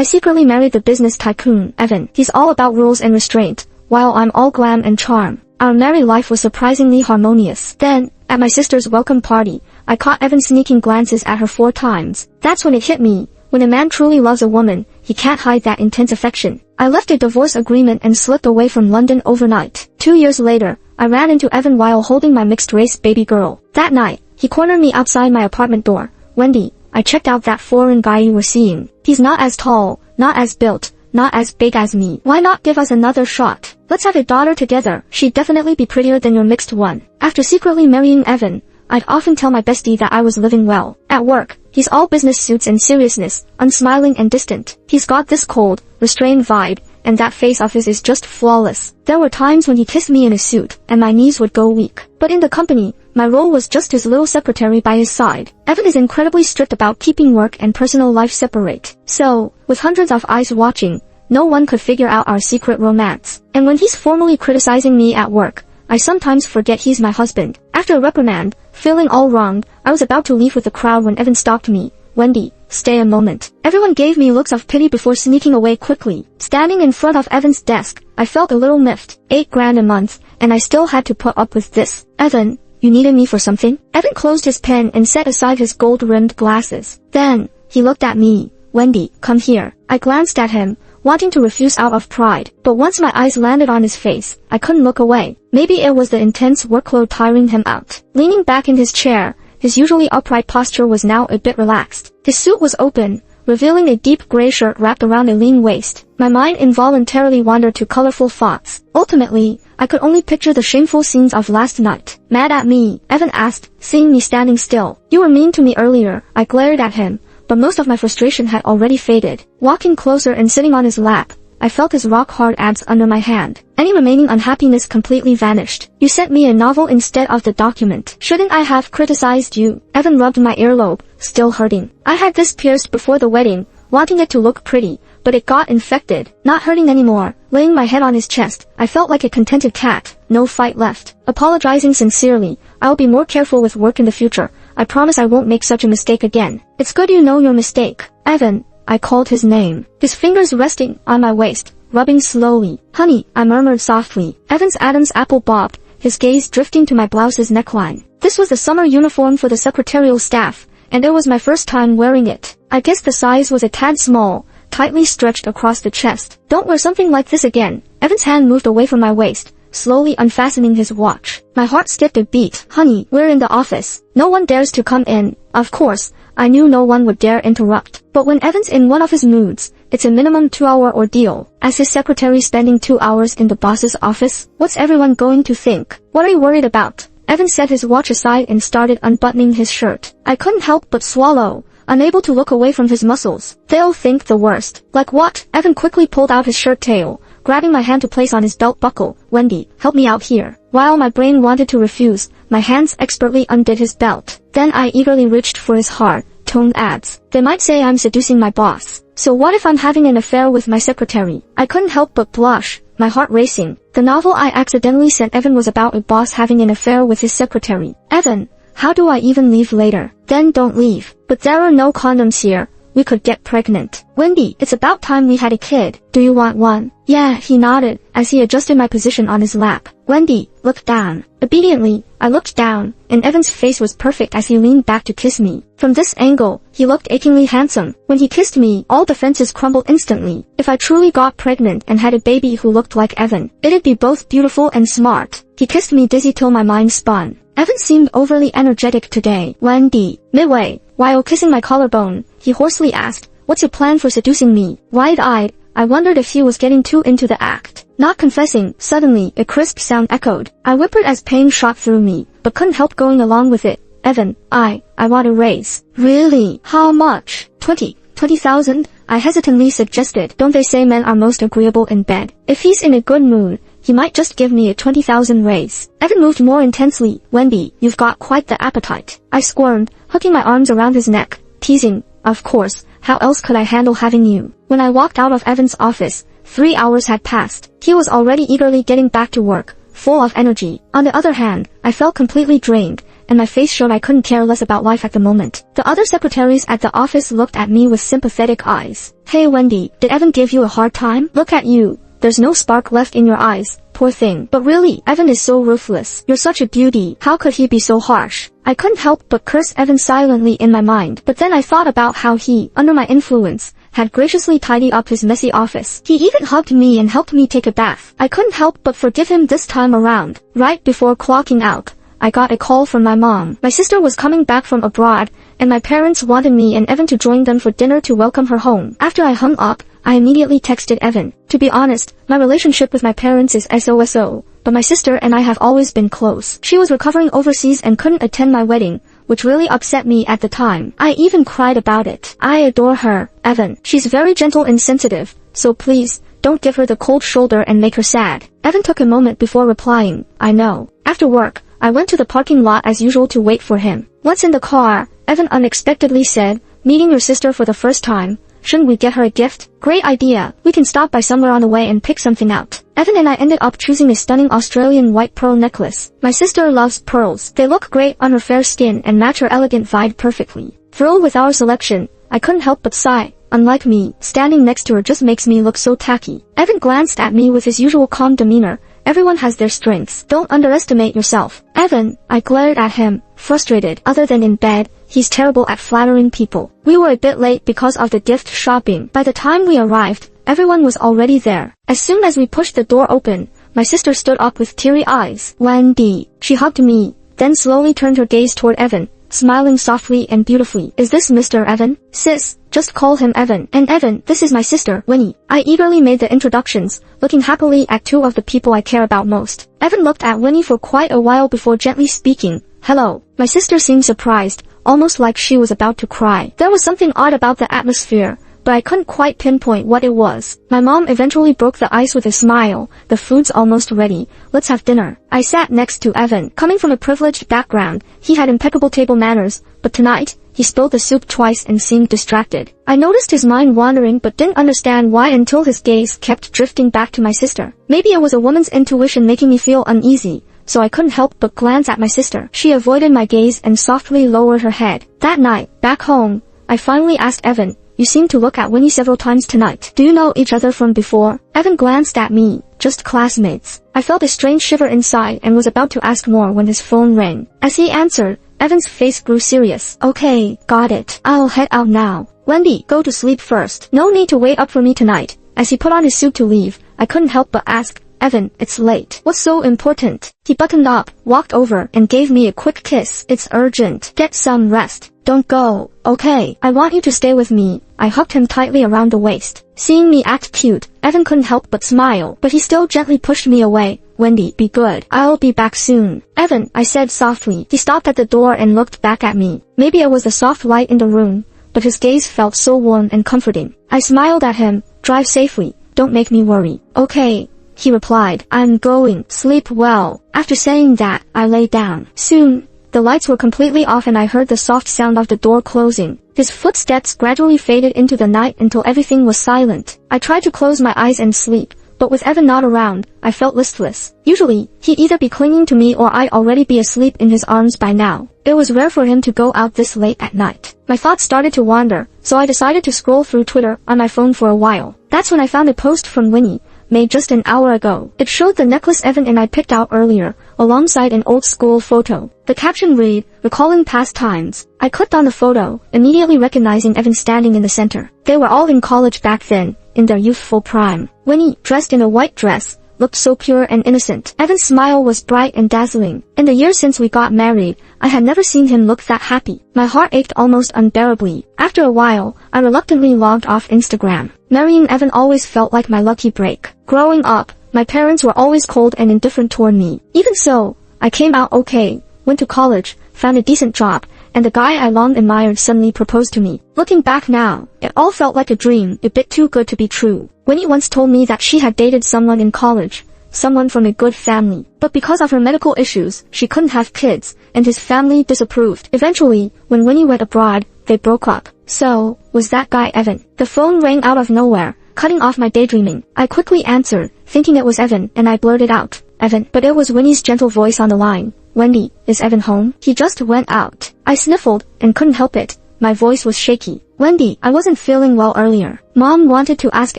I secretly married the business tycoon, Evan. He's all about rules and restraint, while I'm all glam and charm. Our married life was surprisingly harmonious. Then, at my sister's welcome party, I caught Evan sneaking glances at her 4 times. That's when it hit me. When a man truly loves a woman, he can't hide that intense affection. I left a divorce agreement and slipped away from London overnight. 2 years later, I ran into Evan while holding my mixed-race baby girl. That night, he cornered me outside my apartment door. Wendy, I checked out that foreign guy you were seeing. He's not as tall, not as built, not as big as me. Why not give us another shot? Let's have a daughter together. She'd definitely be prettier than your mixed one. After secretly marrying Evan, I'd often tell my bestie that I was living well. At work, he's all business suits and seriousness, unsmiling and distant. He's got this cold, restrained vibe, and that face of his is just flawless. There were times when he kissed me in a suit, and my knees would go weak. But in the company, my role was just his little secretary by his side. Evan is incredibly strict about keeping work and personal life separate. So, with hundreds of eyes watching, no one could figure out our secret romance. And when he's formally criticizing me at work, I sometimes forget he's my husband. After a reprimand, feeling all wronged, I was about to leave with the crowd when Evan stopped me. Wendy, stay a moment. Everyone gave me looks of pity before sneaking away quickly. Standing in front of Evan's desk, I felt a little miffed. $8 a month, and I still had to put up with this. Evan, you needed me for something? Evan closed his pen and set aside his gold-rimmed glasses. Then, he looked at me. Wendy, come here. I glanced at him, wanting to refuse out of pride, but once my eyes landed on his face, I couldn't look away. Maybe it was the intense workload tiring him out. Leaning back in his chair, his usually upright posture was now a bit relaxed. His suit was open, revealing a deep gray shirt wrapped around a lean waist. My mind involuntarily wandered to colorful thoughts. Ultimately, I could only picture the shameful scenes of last night. Mad at me? Evan asked, seeing me standing still. You were mean to me earlier. I glared at him, but most of my frustration had already faded. Walking closer and sitting on his lap, I felt his rock-hard abs under my hand. Any remaining unhappiness completely vanished. You sent me a novel instead of the document. Shouldn't I have criticized you? Evan rubbed my earlobe, still hurting. I had this pierced before the wedding, wanting it to look pretty, but it got infected. Not hurting anymore. Laying my head on his chest, I felt like a contented cat. No fight left. Apologizing sincerely, I'll be more careful with work in the future. I promise I won't make such a mistake again. It's good you know your mistake. Evan, I called his name. His fingers resting on my waist, rubbing slowly. Honey, I murmured softly. Evan's Adam's apple bobbed, his gaze drifting to my blouse's neckline. This was the summer uniform for the secretarial staff, and it was my first time wearing it. I guess the size was a tad small, tightly stretched across the chest. Don't wear something like this again. Evan's hand moved away from my waist, slowly unfastening his watch. My heart skipped a beat. Honey, we're in the office. No one dares to come in. Of course, I knew no one would dare interrupt. But when Evan's in one of his moods, it's a minimum 2-hour ordeal. As his secretary spending 2 hours in the boss's office, what's everyone going to think? What are you worried about? Evan set his watch aside and started unbuttoning his shirt. I couldn't help but swallow, unable to look away from his muscles. They'll think the worst. Like what? Evan quickly pulled out his shirt tail, grabbing my hand to place on his belt buckle. Wendy, help me out here. While my brain wanted to refuse, my hands expertly undid his belt. Then I eagerly reached for his hard-toned abs. They might say I'm seducing my boss. So what if I'm having an affair with my secretary? I couldn't help but blush, my heart racing. The novel I accidentally sent Evan was about a boss having an affair with his secretary. Evan, how do I even leave later? Then don't leave. But there are no condoms here. We could get pregnant. Wendy, it's about time we had a kid. Do you want one? Yeah, he nodded, as he adjusted my position on his lap. Wendy, look down. Obediently, I looked down, and Evan's face was perfect as he leaned back to kiss me. From this angle, he looked achingly handsome. When he kissed me, all defenses crumbled instantly. If I truly got pregnant and had a baby who looked like Evan, it'd be both beautiful and smart. He kissed me dizzy till my mind spun. Evan seemed overly energetic today. Wendy, midway, while kissing my collarbone, he hoarsely asked, what's your plan for seducing me? Wide-eyed, I wondered if he was getting too into the act. Not confessing, suddenly, a crisp sound echoed. I whimpered as pain shot through me, but couldn't help going along with it. Evan, I want a raise. Really? How much? 20,000? I hesitantly suggested. Don't they say men are most agreeable in bed? If he's in a good mood, he might just give me a 20,000 raise. Evan moved more intensely. Wendy, you've got quite the appetite. I squirmed, hooking my arms around his neck, teasing. Of course, how else could I handle having you? When I walked out of Evan's office, 3 hours had passed. He was already eagerly getting back to work, full of energy. On the other hand, I felt completely drained, and my face showed I couldn't care less about life at the moment. The other secretaries at the office looked at me with sympathetic eyes. Hey Wendy, did Evan give you a hard time? Look at you. There's no spark left in your eyes. Poor thing. But really, Evan is so ruthless. You're such a beauty. How could he be so harsh? I couldn't help but curse Evan silently in my mind. But then I thought about how he, under my influence, had graciously tidied up his messy office. He even hugged me and helped me take a bath. I couldn't help but forgive him this time around. Right before clocking out, I got a call from my mom. My sister was coming back from abroad, and my parents wanted me and Evan to join them for dinner to welcome her home. After I hung up, I immediately texted Evan. To be honest, my relationship with my parents is SOSO, but my sister and I have always been close. She was recovering overseas and couldn't attend my wedding, which really upset me at the time. I even cried about it. I adore her, Evan. She's very gentle and sensitive, so please, don't give her the cold shoulder and make her sad. Evan took a moment before replying, I know. After work, I went to the parking lot as usual to wait for him. Once in the car, Evan unexpectedly said, meeting your sister for the first time, shouldn't we get her a gift? Great idea. We can stop by somewhere on the way and pick something out. Evan and I ended up choosing a stunning Australian white pearl necklace. My sister loves pearls. They look great on her fair skin and match her elegant vibe perfectly. Thrilled with our selection, I couldn't help but sigh. Unlike me, standing next to her just makes me look so tacky. Evan glanced at me with his usual calm demeanor. Everyone has their strengths. Don't underestimate yourself. Evan, I glared at him, frustrated. Other than in bed, he's terrible at flattering people. We were a bit late because of the gift shopping. By the time we arrived, everyone was already there. As soon as we pushed the door open, my sister stood up with teary eyes. Wendy. She hugged me, then slowly turned her gaze toward Evan, smiling softly and beautifully. Is this Mr. Evan? Sis, just call him Evan. And Evan, this is my sister, Winnie. I eagerly made the introductions, looking happily at two of the people I care about most. Evan looked at Winnie for quite a while before gently speaking, hello. My sister seemed surprised, almost like she was about to cry. There was something odd about the atmosphere, but I couldn't quite pinpoint what it was. My mom eventually broke the ice with a smile. The food's almost ready. Let's have dinner. I sat next to Evan. Coming from a privileged background, he had impeccable table manners, but tonight, he spilled the soup twice and seemed distracted. I noticed his mind wandering but didn't understand why until his gaze kept drifting back to my sister. Maybe it was a woman's intuition making me feel uneasy, so I couldn't help but glance at my sister. She avoided my gaze and softly lowered her head. That night, back home, I finally asked Evan, you seem to look at Winnie several times tonight. Do you know each other from before? Evan glanced at me. Just classmates. I felt a strange shiver inside and was about to ask more when his phone rang. As he answered, Evan's face grew serious. Okay, got it. I'll head out now. Wendy, go to sleep first. No need to wait up for me tonight. As he put on his suit to leave, I couldn't help but ask, Evan, it's late. What's so important? He buttoned up, walked over, and gave me a quick kiss. It's urgent. Get some rest. Don't go. Okay, I want you to stay with me. I hugged him tightly around the waist. Seeing me act cute, Evan couldn't help but smile, but he still gently pushed me away. Wendy, be good. I'll be back soon. Evan, I said softly. He stopped at the door and looked back at me. Maybe it was the soft light in the room, but his gaze felt so warm and comforting. I smiled at him. Drive safely. Don't make me worry. Okay, he replied. I'm going. Sleep well. After saying that, I lay down. Soon, the lights were completely off and I heard the soft sound of the door closing. His footsteps gradually faded into the night until everything was silent. I tried to close my eyes and sleep, but with Evan not around, I felt listless. Usually, he'd either be clinging to me or I'd already be asleep in his arms by now. It was rare for him to go out this late at night. My thoughts started to wander, so I decided to scroll through Twitter on my phone for a while. That's when I found a post from Winnie, made just an hour ago. It showed the necklace Evan and I picked out earlier, alongside an old school photo. The caption read, recalling past times. I clicked on the photo, immediately recognizing Evan standing in the center. They were all in college back then, in their youthful prime. Winnie, dressed in a white dress, looked so pure and innocent. Evan's smile was bright and dazzling. In the years since we got married, I had never seen him look that happy. My heart ached almost unbearably. After a while, I reluctantly logged off Instagram. Marrying Evan always felt like my lucky break. Growing up, my parents were always cold and indifferent toward me. Even so, I came out okay, went to college, found a decent job, and the guy I long admired suddenly proposed to me. Looking back now, it all felt like a dream, a bit too good to be true. Winnie once told me that she had dated someone in college, someone from a good family. But because of her medical issues, she couldn't have kids, and his family disapproved. Eventually, when Winnie went abroad, they broke up. So, was that guy Evan? The phone rang out of nowhere, cutting off my daydreaming. I quickly answered, thinking it was Evan, and I blurted out, Evan, but it was Winnie's gentle voice on the line. Wendy, is Evan home? He just went out. I sniffled and couldn't help it. My voice was shaky. Wendy, I wasn't feeling well earlier. Mom wanted to ask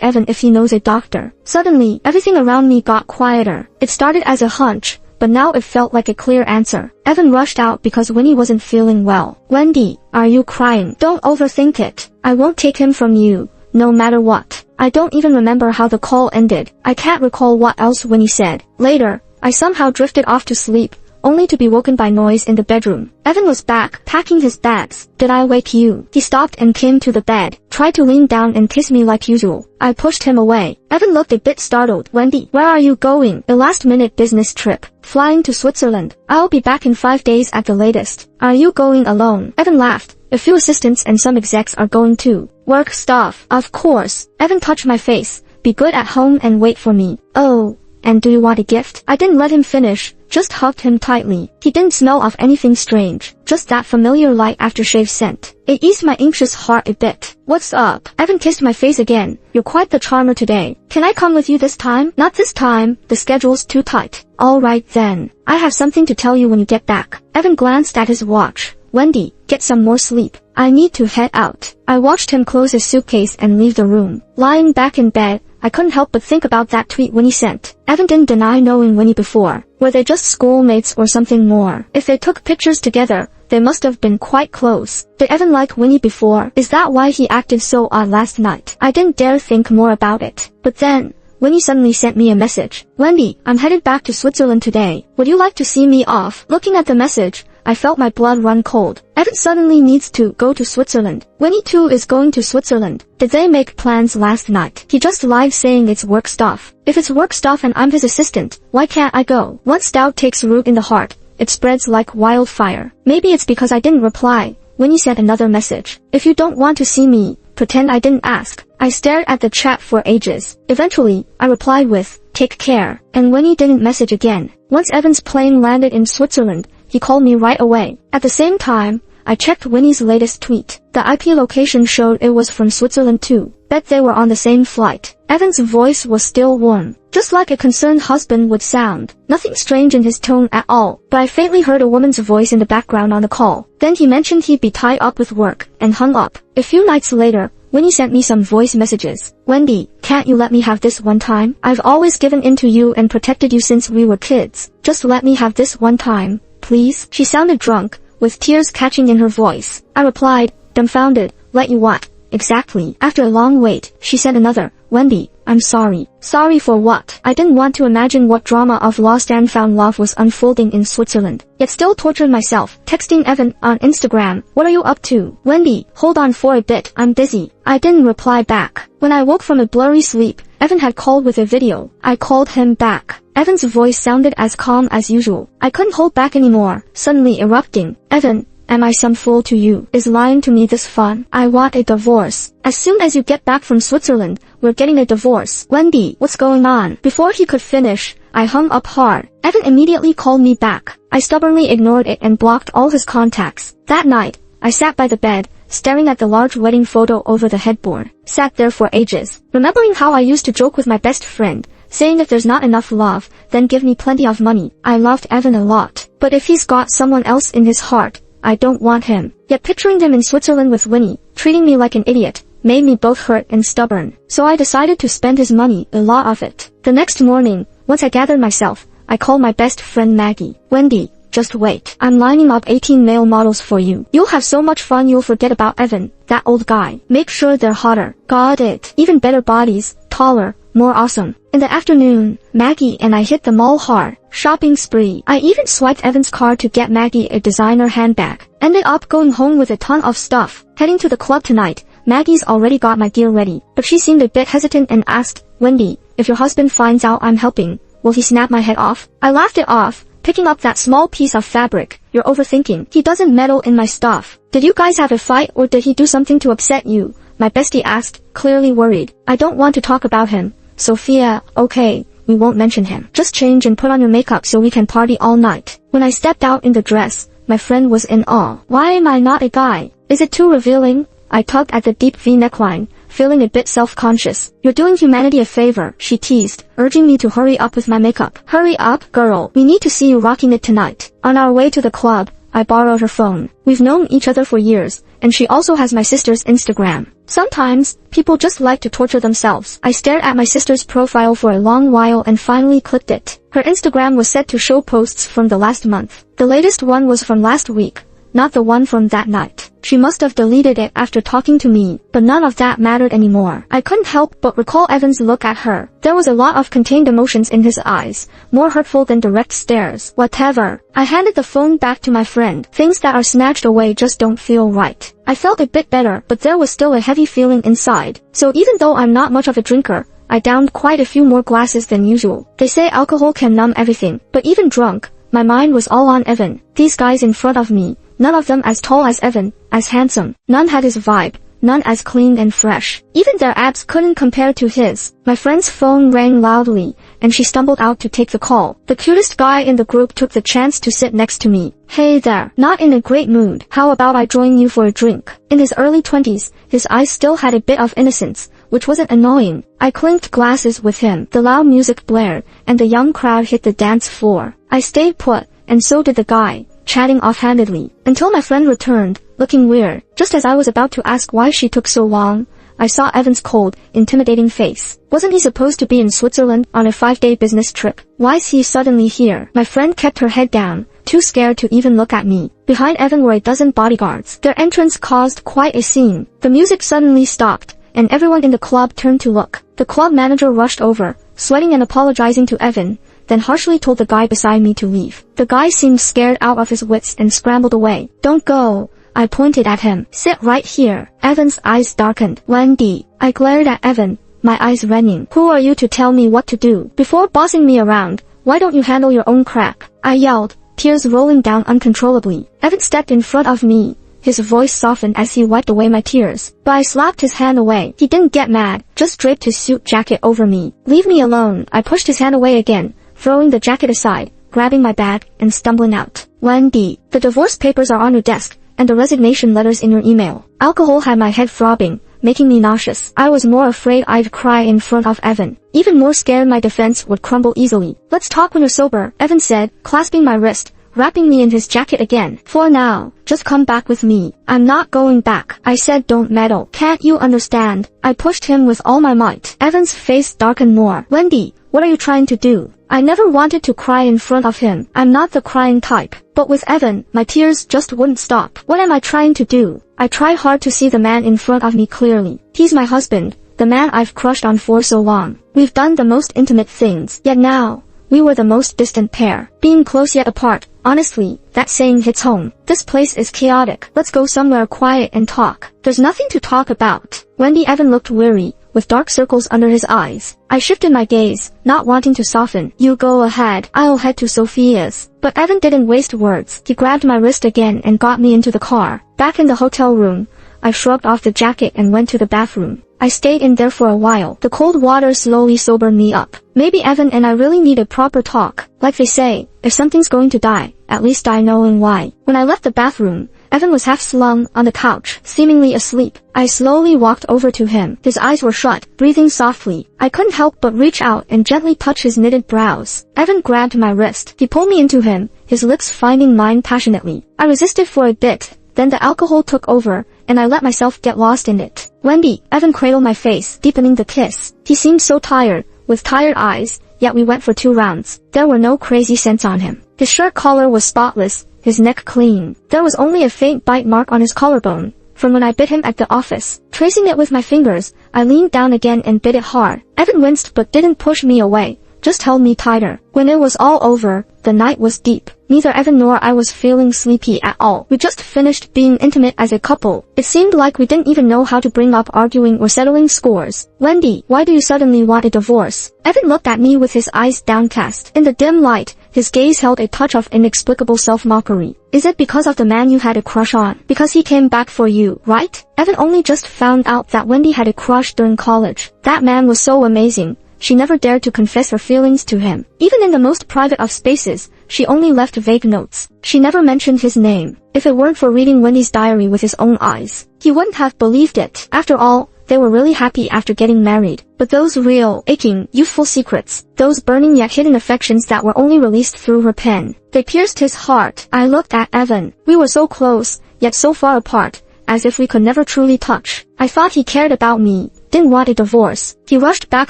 Evan if he knows a doctor. Suddenly, everything around me got quieter. It started as a hunch, but now it felt like a clear answer. Evan rushed out because Winnie wasn't feeling well. Wendy, are you crying? Don't overthink it. I won't take him from you, no matter what. I don't even remember how the call ended. I can't recall what else Winnie said. Later, I somehow drifted off to sleep, only to be woken by noise in the bedroom. Evan was back, packing his bags. Did I wake you? He stopped and came to the bed, tried to lean down and kiss me like usual. I pushed him away. Evan looked a bit startled. Wendy, where are you going? A last-minute business trip. Flying to Switzerland. I'll be back in 5 days at the latest. Are you going alone? Evan laughed. A few assistants and some execs are going too. Work stuff. Of course. Evan touched my face. Be good at home and wait for me. Oh, and do you want a gift? I didn't let him finish, just hugged him tightly. He didn't smell of anything strange, just that familiar light aftershave scent. It eased my anxious heart a bit. What's up? Evan kissed my face again. You're quite the charmer today. Can I come with you this time? Not this time, the schedule's too tight. Alright then. I have something to tell you when you get back. Evan glanced at his watch. Wendy, get some more sleep. I need to head out. I watched him close his suitcase and leave the room. Lying back in bed, I couldn't help but think about that tweet Winnie sent. Evan didn't deny knowing Winnie before. Were they just schoolmates or something more? If they took pictures together, they must have been quite close. Did Evan like Winnie before? Is that why he acted so odd last night? I didn't dare think more about it. But then, Winnie suddenly sent me a message. Wendy, I'm headed back to Switzerland today. Would you like to see me off? Looking at the message, I felt my blood run cold. Evan suddenly needs to go to Switzerland. Winnie too is going to Switzerland. Did they make plans last night? He just lied saying it's work stuff. If it's work stuff and I'm his assistant, why can't I go? Once doubt takes root in the heart, it spreads like wildfire. Maybe it's because I didn't reply. Winnie sent another message. If you don't want to see me, pretend I didn't ask. I stared at the chat for ages. Eventually, I replied with, take care. And Winnie didn't message again. Once Evan's plane landed in Switzerland, he called me right away. At the same time, I checked Winnie's latest tweet. The IP location showed it was from Switzerland too. Bet they were on the same flight. Evan's voice was still warm, just like a concerned husband would sound. Nothing strange in his tone at all, but I faintly heard a woman's voice in the background on the call. Then he mentioned he'd be tied up with work, and hung up. A few nights later, Winnie sent me some voice messages. Wendy, can't you let me have this one time? I've always given in to you and protected you since we were kids. Just let me have this one time, please? She sounded drunk, with tears catching in her voice. I replied, dumbfounded, let you what? Exactly. After a long wait, she sent another, Wendy, I'm sorry. Sorry for what? I didn't want to imagine what drama of lost and found love was unfolding in Switzerland, yet still tortured myself, texting Evan on Instagram, what are you up to? Wendy, hold on for a bit, I'm busy. I didn't reply back. When I woke from a blurry sleep, Evan had called with a video. I called him back. Evan's voice sounded as calm as usual. I couldn't hold back anymore, suddenly erupting. Evan, am I some fool to you? Is lying to me this fun? I want a divorce. As soon as you get back from Switzerland, we're getting a divorce. Wendy, what's going on? Before he could finish, I hung up hard. Evan immediately called me back. I stubbornly ignored it and blocked all his contacts. That night, I sat by the bed, staring at the large wedding photo over the headboard. Sat there for ages, remembering how I used to joke with my best friend, saying if there's not enough love, then give me plenty of money. I loved Evan a lot, but if he's got someone else in his heart, I don't want him. Yet picturing him in Switzerland with Winnie, treating me like an idiot, made me both hurt and stubborn. So I decided to spend his money, a lot of it. The next morning, once I gathered myself, I called my best friend Maggie. Wendy, just wait. I'm lining up 18 male models for you. You'll have so much fun you'll forget about Evan, that old guy. Make sure they're hotter. Got it. Even better bodies, taller, more awesome. In the afternoon, Maggie and I hit the mall hard. Shopping spree. I even swiped Evan's card to get Maggie a designer handbag. Ended up going home with a ton of stuff. Heading to the club tonight. Maggie's already got my gear ready, but she seemed a bit hesitant and asked, Wendy, if your husband finds out I'm helping, will he snap my head off? I laughed it off, picking up that small piece of fabric. You're overthinking. He doesn't meddle in my stuff. Did you guys have a fight or did he do something to upset you? My bestie asked, clearly worried. I don't want to talk about him. Sophia, okay, we won't mention him. Just change and put on your makeup so we can party all night. When I stepped out in the dress, my friend was in awe. Why am I not a guy? Is it too revealing? I tugged at the deep V neckline, feeling a bit self-conscious. "You're doing humanity a favor," she teased, urging me to hurry up with my makeup. "Hurry up, girl. We need to see you rocking it tonight." On our way to the club, I borrowed her phone. We've known each other for years, and she also has my sister's Instagram. Sometimes, people just like to torture themselves. I stared at my sister's profile for a long while and finally clicked it. Her Instagram was set to show posts from the last month. The latest one was from last week, not the one from that night. She must have deleted it after talking to me, but none of that mattered anymore. I couldn't help but recall Evan's look at her. There was a lot of contained emotions in his eyes, more hurtful than direct stares. Whatever. I handed the phone back to my friend. Things that are snatched away just don't feel right. I felt a bit better, but there was still a heavy feeling inside. So even though I'm not much of a drinker, I downed quite a few more glasses than usual. They say alcohol can numb everything, but even drunk, my mind was all on Evan. These guys in front of me, none of them as tall as Evan, as handsome. None had his vibe, none as clean and fresh. Even their abs couldn't compare to his. My friend's phone rang loudly, and she stumbled out to take the call. The cutest guy in the group took the chance to sit next to me. "Hey there, not in a great mood. How about I join you for a drink?" In his early 20s, his eyes still had a bit of innocence, which wasn't annoying. I clinked glasses with him. The loud music blared, and the young crowd hit the dance floor. I stayed put, and so did the guy, chatting offhandedly, until my friend returned, looking weird. Just as I was about to ask why she took so long, I saw Evan's cold, intimidating face. Wasn't he supposed to be in Switzerland on a 5-day business trip? Why's he suddenly here? My friend kept her head down, too scared to even look at me. Behind Evan were a dozen bodyguards. Their entrance caused quite a scene. The music suddenly stopped, and everyone in the club turned to look. The club manager rushed over, sweating and apologizing to Evan, then harshly told the guy beside me to leave. The guy seemed scared out of his wits and scrambled away. "Don't go," I pointed at him. "Sit right here." Evan's eyes darkened. "Wendy." I glared at Evan, my eyes reddening. "Who are you to tell me what to do? Before bossing me around, why don't you handle your own crap?" I yelled, tears rolling down uncontrollably. Evan stepped in front of me. His voice softened as he wiped away my tears, but I slapped his hand away. He didn't get mad, just draped his suit jacket over me. "Leave me alone." I pushed his hand away again, throwing the jacket aside, grabbing my bag, and stumbling out. "Wendy, the divorce papers are on your desk, and the resignation letters in your email." Alcohol had my head throbbing, making me nauseous. I was more afraid I'd cry in front of Evan, even more scared my defense would crumble easily. "Let's talk when you're sober," Evan said, clasping my wrist, wrapping me in his jacket again. "For now, just come back with me." "I'm not going back," I said. "Don't meddle. Can't you understand?" I pushed him with all my might. Evan's face darkened more. "Wendy, what are you trying to do?" I never wanted to cry in front of him. I'm not the crying type. But with Evan, my tears just wouldn't stop. "What am I trying to do?" I tried hard to see the man in front of me clearly. He's my husband, the man I've crushed on for so long. We've done the most intimate things, yet now, we were the most distant pair. Being close yet apart, honestly, that saying hits home. This place is chaotic. Let's go somewhere quiet and talk. There's nothing to talk about. Wendy. Evan looked weary, with dark circles under his eyes. I shifted my gaze, not wanting to soften. "You go ahead. I'll head to Sophia's." But Evan didn't waste words. He grabbed my wrist again and got me into the car. Back in the hotel room, I shrugged off the jacket and went to the bathroom. I stayed in there for a while. The cold water slowly sobered me up. Maybe Evan and I really need a proper talk. Like they say, if something's going to die, at least I know and why. When I left the bathroom, Evan was half slung on the couch, seemingly asleep. I slowly walked over to him. His eyes were shut, breathing softly. I couldn't help but reach out and gently touch his knitted brows. Evan grabbed my wrist. He pulled me into him, his lips finding mine passionately. I resisted for a bit, then the alcohol took over, and I let myself get lost in it. "Wendy," Evan cradled my face, deepening the kiss. He seemed so tired, with tired eyes, yet we went for 2 rounds. There were no crazy scents on him. His shirt collar was spotless, his neck clean. There was only a faint bite mark on his collarbone, from when I bit him at the office. Tracing it with my fingers, I leaned down again and bit it hard. Evan winced but didn't push me away, just held me tighter. When it was all over, the night was deep. Neither Evan nor I was feeling sleepy at all. We just finished being intimate as a couple. It seemed like we didn't even know how to bring up arguing or settling scores. "Wendy, why do you suddenly want a divorce?" Evan looked at me with his eyes downcast. In the dim light, his gaze held a touch of inexplicable self-mockery. "Is it because of the man you had a crush on? Because he came back for you, right?" Evan only just found out that Wendy had a crush during college. That man was so amazing. She never dared to confess her feelings to him. Even in the most private of spaces, she only left vague notes. She never mentioned his name. If it weren't for reading Wendy's diary with his own eyes, he wouldn't have believed it. After all, they were really happy after getting married. But those real, aching, youthful secrets, those burning yet hidden affections that were only released through her pen, they pierced his heart. I looked at Evan. We were so close, yet so far apart, as if we could never truly touch. I thought he cared about me, didn't want a divorce. He rushed back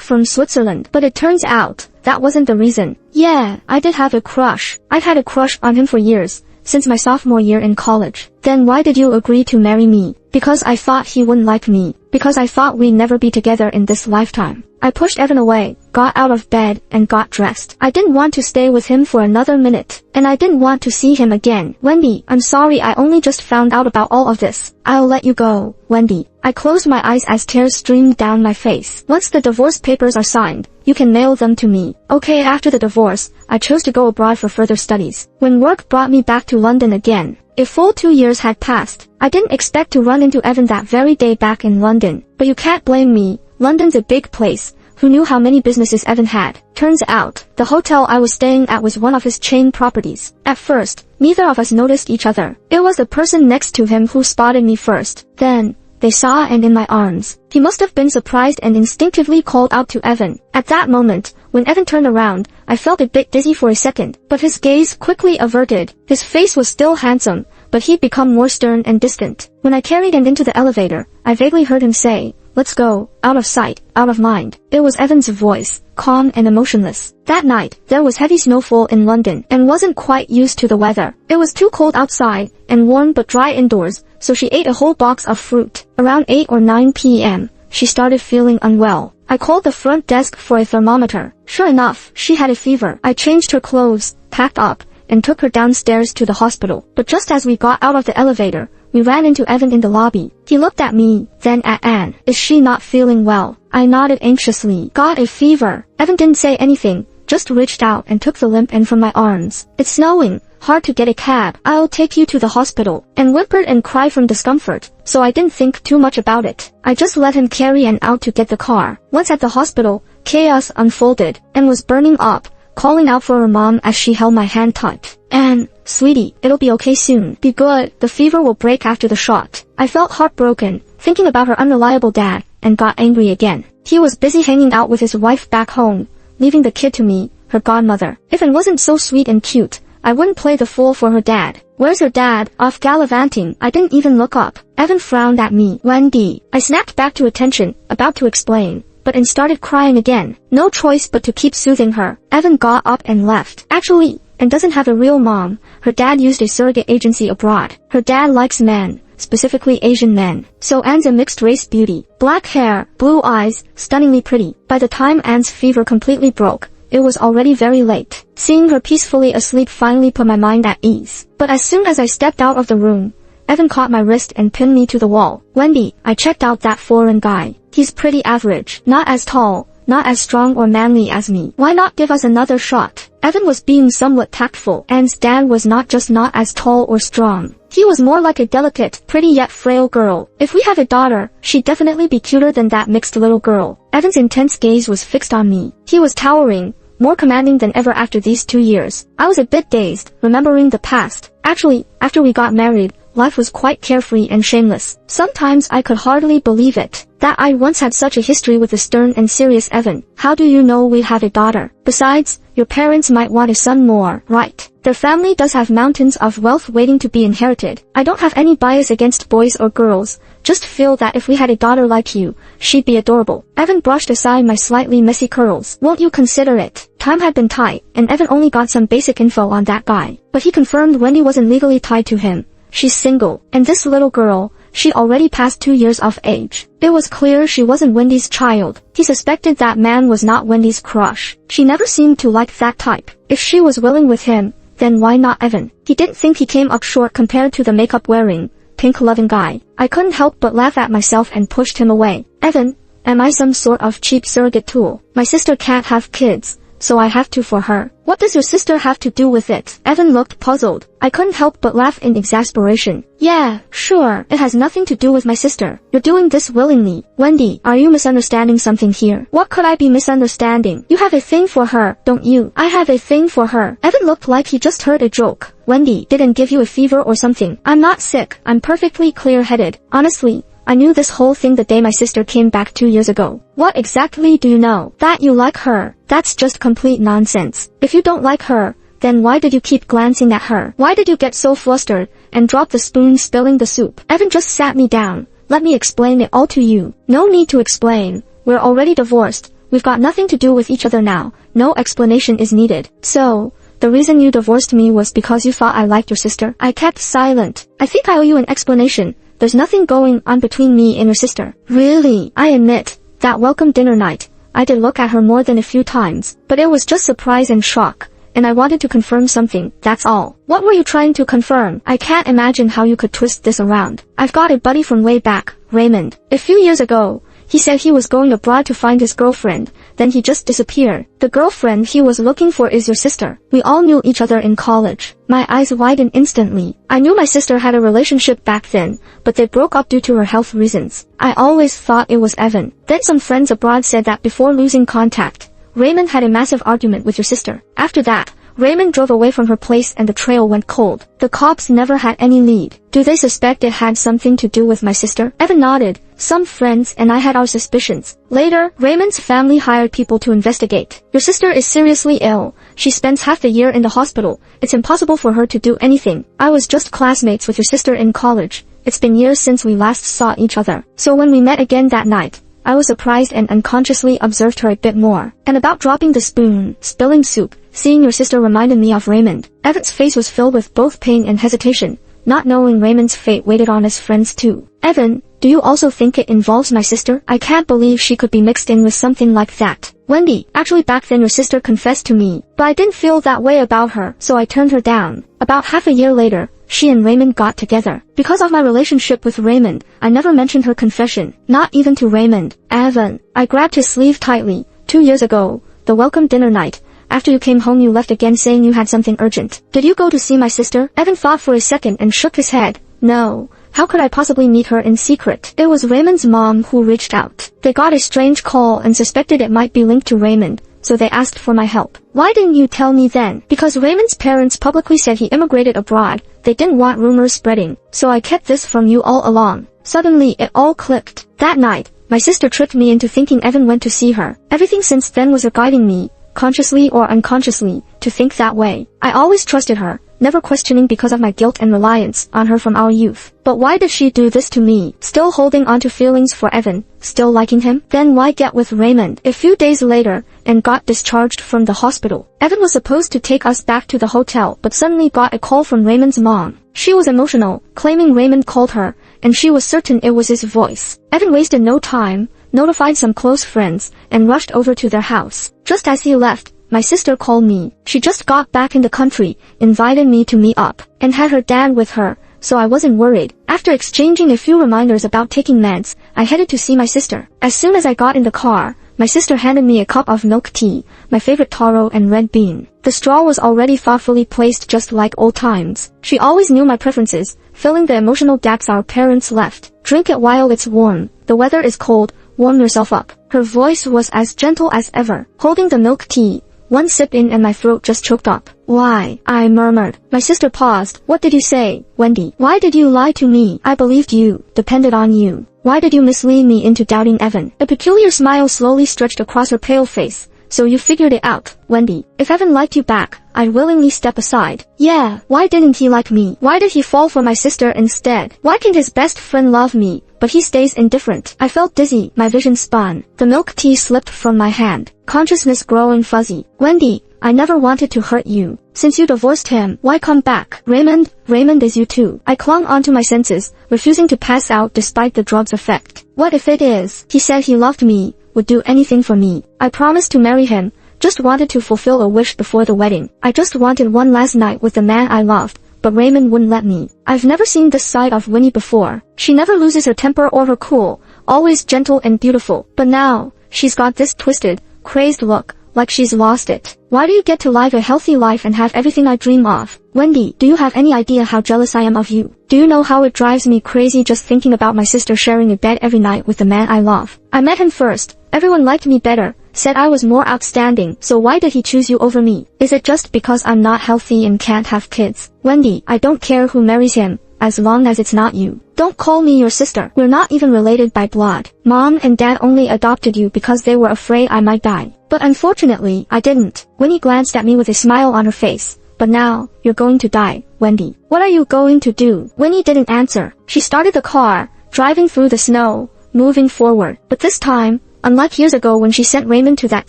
from Switzerland, but it turns out, that wasn't the reason. Yeah, I did have a crush. I've had a crush on him for years, since my sophomore year in college. Then why did you agree to marry me? Because I thought he wouldn't like me. Because I thought we'd never be together in this lifetime. I pushed Evan away, got out of bed, and got dressed. I didn't want to stay with him for another minute. And I didn't want to see him again. Wendy, I'm sorry, I only just found out about all of this. I'll let you go, Wendy. I closed my eyes as tears streamed down my face. Once the divorce papers are signed, you can mail them to me. Okay, after the divorce, I chose to go abroad for further studies. When work brought me back to London again, a full 2 years had passed. I didn't expect to run into Evan that very day back in London. But you can't blame me. London's a big place. Who knew how many businesses Evan had? Turns out, the hotel I was staying at was one of his chain properties. At first, neither of us noticed each other. It was the person next to him who spotted me first. Then, they saw and in my arms. He must have been surprised and instinctively called out to Evan. At that moment, when Evan turned around, I felt a bit dizzy for a second, but his gaze quickly averted. His face was still handsome, but he'd become more stern and distant. When I carried him into the elevator, I vaguely heard him say, "Let's go, out of sight, out of mind." It was Evan's voice, calm and emotionless. That night, there was heavy snowfall in London and wasn't quite used to the weather. It was too cold outside and warm but dry indoors, so she ate a whole box of fruit. Around 8 or 9 p.m., she started feeling unwell. I called the front desk for a thermometer. Sure enough, she had a fever. I changed her clothes, packed up, and took her downstairs to the hospital. But just as we got out of the elevator, we ran into Evan in the lobby. He looked at me, then at Anne. "Is she not feeling well?" I nodded anxiously. "Got a fever." Evan didn't say anything, just reached out and took the limp end from my arms. "It's snowing. Hard to get a cab. I'll take you to the hospital," and whimpered and cried from discomfort, so I didn't think too much about it. I just let him carry Anne out to get the car. Once at the hospital, chaos unfolded. Anne was burning up, calling out for her mom as she held my hand tight. "Anne, sweetie, it'll be okay soon. Be good, the fever will break after the shot." I felt heartbroken, thinking about her unreliable dad, and got angry again. He was busy hanging out with his wife back home, leaving the kid to me, her godmother. If Anne wasn't so sweet and cute, I wouldn't play the fool for her dad. "Where's her dad?" "Off gallivanting." I didn't even look up. Evan frowned at me. "Wendy." I snapped back to attention, about to explain, but Anne started crying again. No choice but to keep soothing her. Evan got up and left. Actually, Anne doesn't have a real mom. Her dad used a surrogate agency abroad. Her dad likes men, specifically Asian men. So Anne's a mixed-race beauty. Black hair, blue eyes, stunningly pretty. By the time Anne's fever completely broke, it was already very late. Seeing her peacefully asleep finally put my mind at ease. But as soon as I stepped out of the room, Evan caught my wrist and pinned me to the wall. "Wendy, I checked out that foreign guy. He's pretty average. Not as tall, not as strong or manly as me. Why not give us another shot?" Evan was being somewhat tactful. Anne's dad was not just not as tall or strong. He was more like a delicate, pretty yet frail girl. If we have a daughter, she'd definitely be cuter than that mixed little girl. Evan's intense gaze was fixed on me. He was towering, more commanding than ever after these 2 years. I was a bit dazed, remembering the past. Actually, after we got married, life was quite carefree and shameless. Sometimes I could hardly believe it, that I once had such a history with the stern and serious Evan. "How do you know we'd have a daughter? Besides, your parents might want a son more, right? Their family does have mountains of wealth waiting to be inherited. I don't have any bias against boys or girls, just feel that if we had a daughter like you, she'd be adorable." Evan brushed aside my slightly messy curls. "Won't you consider it?" Time had been tight, and Evan only got some basic info on that guy. But he confirmed Wendy wasn't legally tied to him. She's single, and this little girl, she already passed 2 years of age. It was clear she wasn't Wendy's child. He suspected that man was not Wendy's crush. She never seemed to like that type. If she was willing with him, then why not Evan? He didn't think he came up short compared to the makeup-wearing, pink-loving guy. I couldn't help but laugh at myself and pushed him away. "Evan, am I some sort of cheap surrogate tool? My sister can't have kids, so I have to for her." "What does your sister have to do with it?" Evan looked puzzled. I couldn't help but laugh in exasperation. "Yeah, sure, it has nothing to do with my sister. You're doing this willingly." "Wendy, are you misunderstanding something here?" "What could I be misunderstanding? You have a thing for her, don't you?" "I have a thing for her." Evan looked like he just heard a joke. "Wendy didn't give you a fever or something." "I'm not sick, I'm perfectly clear-headed. Honestly, I knew this whole thing the day my sister came back 2 years ago. What exactly do you know? That you like her. That's just complete nonsense. If you don't like her, then why did you keep glancing at her? Why did you get so flustered and drop the spoon, spilling the soup? Evan just sat me down. Let me explain it all to you. No need to explain. We're already divorced. We've got nothing to do with each other now. No explanation is needed. So, the reason you divorced me was because you thought I liked your sister? I kept silent. I think I owe you an explanation. There's nothing going on between me and your sister. Really? I admit, that welcome dinner night, I did look at her more than a few times, but it was just surprise and shock, and I wanted to confirm something, that's all. What were you trying to confirm? I can't imagine how you could twist this around. I've got a buddy from way back, Raymond. A few years ago, he said he was going abroad to find his girlfriend, then he just disappeared. The girlfriend he was looking for is your sister. We all knew each other in college. My eyes widened instantly. I knew my sister had a relationship back then, but they broke up due to her health reasons. I always thought it was Evan. Then some friends abroad said that before losing contact, Raymond had a massive argument with your sister. After that, Raymond drove away from her place and the trail went cold. The cops never had any lead. Do they suspect it had something to do with my sister? Evan nodded. Some friends and I had our suspicions. Later, Raymond's family hired people to investigate. Your sister is seriously ill. She spends half the year in the hospital. It's impossible for her to do anything. I was just classmates with your sister in college. It's been years since we last saw each other. So when we met again that night, I was surprised and unconsciously observed her a bit more. And about dropping the spoon, spilling soup, seeing your sister reminded me of Raymond. Evan's face was filled with both pain and hesitation, not knowing Raymond's fate waited on his friends too. Evan, do you also think it involves my sister? I can't believe she could be mixed in with something like that. Wendy, actually back then your sister confessed to me, but I didn't feel that way about her, so I turned her down. About half a year later, she and Raymond got together. Because of my relationship with Raymond, I never mentioned her confession, not even to Raymond. Evan, I grabbed his sleeve tightly. 2 years ago, the welcome dinner night, after you came home you left again saying you had something urgent. Did you go to see my sister? Evan thought for a second and shook his head. No. How could I possibly meet her in secret? It was Raymond's mom who reached out. They got a strange call and suspected it might be linked to Raymond, so they asked for my help. Why didn't you tell me then? Because Raymond's parents publicly said he immigrated abroad. They didn't want rumors spreading, so I kept this from you all along. Suddenly it all clicked. That night, my sister tricked me into thinking Evan went to see her. Everything since then was guiding me, consciously or unconsciously, to think that way. I always trusted her, never questioning because of my guilt and reliance on her from our youth. But why did she do this to me? Still holding on to feelings for Evan, still liking him? Then why get with Raymond? A few days later, and got discharged from the hospital. Evan was supposed to take us back to the hotel, but suddenly got a call from Raymond's mom. She was emotional, claiming Raymond called her, and she was certain it was his voice. Evan wasted no time, notified some close friends, and rushed over to their house. Just as he left, my sister called me. She just got back in the country, invited me to meet up, and had her dad with her, so I wasn't worried. After exchanging a few reminders about taking meds, I headed to see my sister. As soon as I got in the car, my sister handed me a cup of milk tea, my favorite taro and red bean. The straw was already thoughtfully placed just like old times. She always knew my preferences, filling the emotional gaps our parents left. Drink it while it's warm. The weather is cold. Warm yourself up. Her voice was as gentle as ever. Holding the milk tea, one sip in and my throat just choked up. Why? I murmured. My sister paused. What did you say, Wendy? Why did you lie to me? I believed you, depended on you. Why did you mislead me into doubting Evan? A peculiar smile slowly stretched across her pale face. So you figured it out, Wendy. If Evan liked you back, I'd willingly step aside. Yeah, why didn't he like me? Why did he fall for my sister instead? Why can't his best friend love me, but he stays indifferent? I felt dizzy, my vision spun. The milk tea slipped from my hand, consciousness growing fuzzy. Wendy, I never wanted to hurt you. Since you divorced him, why come back? Raymond is you too. I clung onto my senses, refusing to pass out despite the drug's effect. What if it is? He said he loved me, would do anything for me. I promised to marry him, just wanted to fulfill a wish before the wedding. I just wanted one last night with the man I loved, but Raymond wouldn't let me. I've never seen this side of Winnie before. She never loses her temper or her cool, always gentle and beautiful. But now, she's got this twisted, crazed look, like she's lost it. Why do you get to live a healthy life and have everything I dream of? Wendy, do you have any idea how jealous I am of you? Do you know how it drives me crazy just thinking about my sister sharing a bed every night with the man I love? I met him first. Everyone liked me better, said I was more outstanding, so why did he choose you over me? Is it just because I'm not healthy and can't have kids? Wendy, I don't care who marries him. as long as it's not you. Don't call me your sister. We're not even related by blood. Mom and Dad only adopted you because they were afraid I might die. But unfortunately, I didn't. Winnie glanced at me with a smile on her face. But now, you're going to die, Wendy. What are you going to do? Winnie didn't answer. She started the car, driving through the snow, moving forward. But this time, unlike years ago when she sent Raymond to that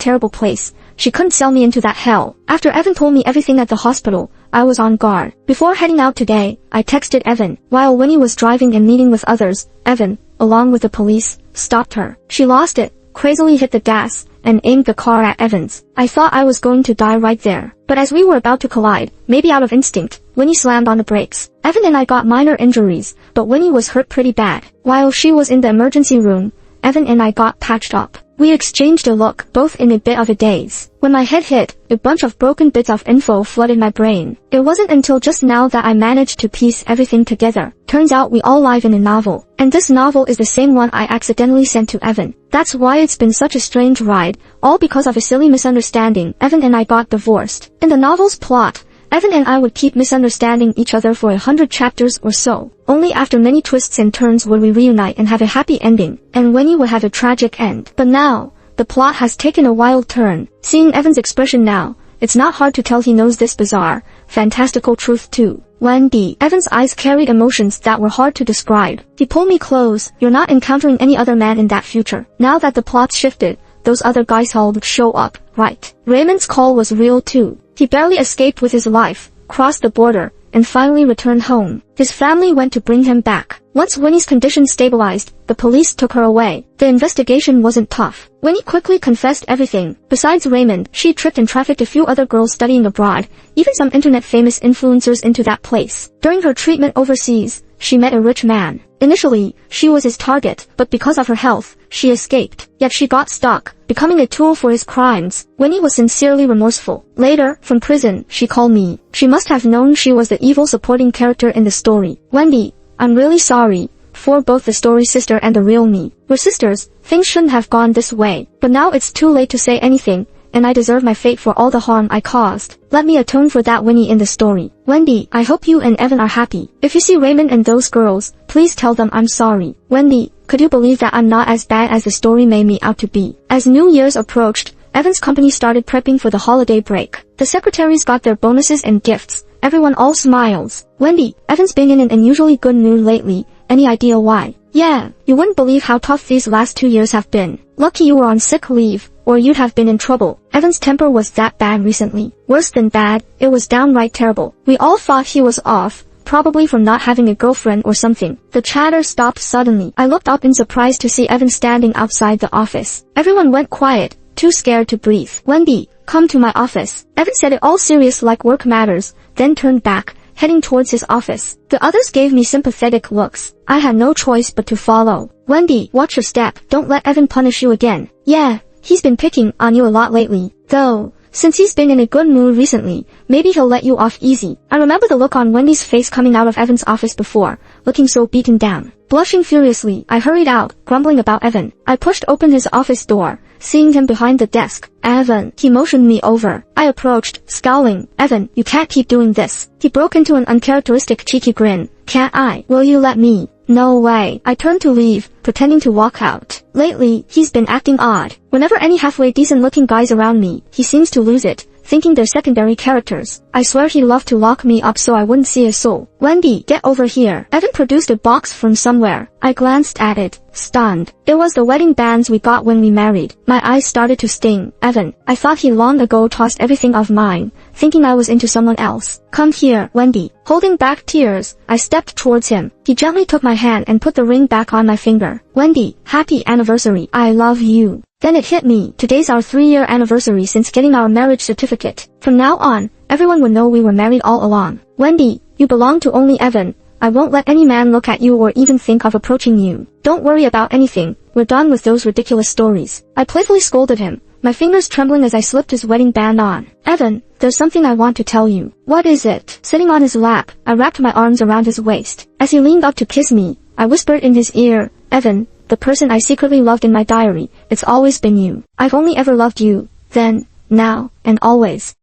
terrible place, she couldn't sell me into that hell. After Evan told me everything at the hospital, I was on guard. Before heading out today, I texted Evan. While Winnie was driving and meeting with others, Evan, along with the police, stopped her. She lost it, crazily hit the gas, and aimed the car at Evans. I thought I was going to die right there. But as we were about to collide, maybe out of instinct, Winnie slammed on the brakes. Evan and I got minor injuries, but Winnie was hurt pretty bad. While she was in the emergency room, Evan and I got patched up. We exchanged a look, both in a bit of a daze. When my head hit, a bunch of broken bits of info flooded my brain. It wasn't until just now that I managed to piece everything together. Turns out we all live in a novel. And this novel is the same one I accidentally sent to Evan. That's why it's been such a strange ride, all because of a silly misunderstanding. Evan and I got divorced. In the novel's plot, Evan and I would keep misunderstanding each other for 100 chapters or so. Only after many twists and turns would we reunite and have a happy ending, and Winnie would have a tragic end. But now, the plot has taken a wild turn. Seeing Evan's expression now, it's not hard to tell he knows this bizarre, fantastical truth too. Wendy. Evan's eyes carried emotions that were hard to describe. He pulled me close. You're not encountering any other man in that future. Now that the plot's shifted, those other guys all would show up, right? Raymond's call was real too. He barely escaped with his life, crossed the border, and finally returned home. His family went to bring him back. Once Winnie's condition stabilized, the police took her away. The investigation wasn't tough. Winnie quickly confessed everything. Besides Raymond, she tricked and trafficked a few other girls studying abroad, even some internet-famous influencers into that place. During her treatment overseas, she met a rich man. Initially, she was his target, but because of her health, she escaped. Yet she got stuck, becoming a tool for his crimes. Winnie was sincerely remorseful. Later, from prison, she called me. She must have known she was the evil supporting character in the story. Wendy, I'm really sorry, for both the story sister and the real me. We're sisters, things shouldn't have gone this way. But now it's too late to say anything, and I deserve my fate for all the harm I caused. Let me atone for that Winnie in the story. Wendy, I hope you and Evan are happy. If you see Raymond and those girls, please tell them I'm sorry. Wendy, could you believe that I'm not as bad as the story made me out to be? As New Year's approached, Evan's company started prepping for the holiday break. The secretaries got their bonuses and gifts. Everyone all smiles. Wendy, Evan's been in an unusually good mood lately. Any idea why? Yeah, you wouldn't believe how tough these last 2 years have been. Lucky you were on sick leave, or you'd have been in trouble. Evan's temper was that bad recently. Worse than bad, it was downright terrible. We all thought he was off, probably from not having a girlfriend or something. The chatter stopped suddenly. I looked up in surprise to see Evan standing outside the office. Everyone went quiet, too scared to breathe. Wendy, come to my office. Evan said it all serious like work matters, then turned back, heading towards his office. The others gave me sympathetic looks. I had no choice but to follow. Wendy, watch your step. Don't let Evan punish you again. Yeah, he's been picking on you a lot lately. Though, since he's been in a good mood recently, maybe he'll let you off easy. I remember the look on Wendy's face coming out of Evan's office before, looking so beaten down. Blushing furiously, I hurried out, grumbling about Evan. I pushed open his office door, seeing him behind the desk. Evan, he motioned me over. I approached, scowling. Evan, you can't keep doing this. He broke into an uncharacteristic cheeky grin. Can't I? Will you let me? No way. I turned to leave, pretending to walk out. Lately, he's been acting odd. Whenever any halfway decent looking guys around me, he seems to lose it, thinking they're secondary characters. I swear he loved to lock me up so I wouldn't see a soul. Wendy, get over here. Evan produced a box from somewhere. I glanced at it, stunned. It was the wedding bands we got when we married. My eyes started to sting. Evan, I thought he long ago tossed everything of mine, thinking I was into someone else. Come here, Wendy. Holding back tears, I stepped towards him. He gently took my hand and put the ring back on my finger. Wendy, happy anniversary. I love you. Then it hit me. Today's our 3-year anniversary since getting our marriage certificate. From now on, everyone would know we were married all along. Wendy, you belong to only Evan. I won't let any man look at you or even think of approaching you. Don't worry about anything. We're done with those ridiculous stories. I playfully scolded him, my fingers trembling as I slipped his wedding band on. Evan, there's something I want to tell you. What is it? Sitting on his lap, I wrapped my arms around his waist. As he leaned up to kiss me, I whispered in his ear, Evan, the person I secretly loved in my diary, it's always been you. I've only ever loved you, then, now, and always.